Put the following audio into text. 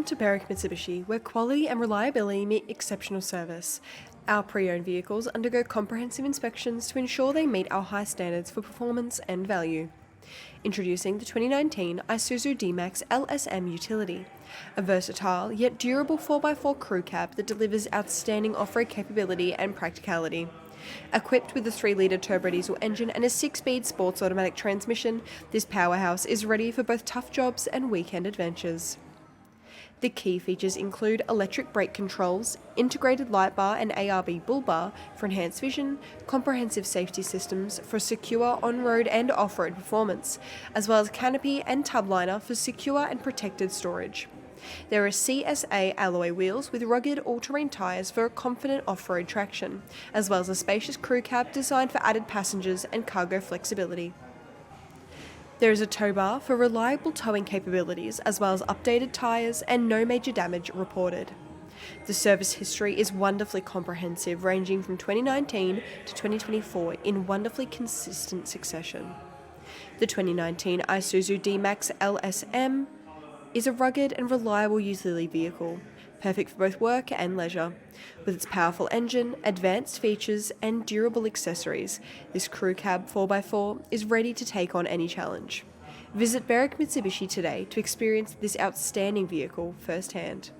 Welcome to Berwick Mitsubishi, where quality and reliability meet exceptional service. Our pre-owned vehicles undergo comprehensive inspections to ensure they meet our high standards for performance and value. Introducing the 2019 Isuzu D-Max LSM Utility, a versatile yet durable 4x4 crew cab that delivers outstanding off-road capability and practicality. Equipped with a 3-litre turbo diesel engine and a 6-speed sports automatic transmission, this powerhouse is ready for both tough jobs and weekend adventures. The key features include electric brake controls, integrated light bar and ARB bull bar for enhanced vision, comprehensive safety systems for secure on-road and off-road performance, as well as canopy and tub liner for secure and protected storage. There are CSA alloy wheels with rugged all-terrain tyres for confident off-road traction, as well as a spacious crew cab designed for added passengers and cargo flexibility. There is a tow bar for reliable towing capabilities, as well as updated tyres and no major damage reported. The service history is wonderfully comprehensive, ranging from 2019 to 2024 in wonderfully consistent succession. The 2019 Isuzu D-Max LSM is a rugged and reliable utility vehicle, perfect for both work and leisure. With its powerful engine, advanced features, and durable accessories, this crew cab 4x4 is ready to take on any challenge. Visit Berwick Mitsubishi today to experience this outstanding vehicle firsthand.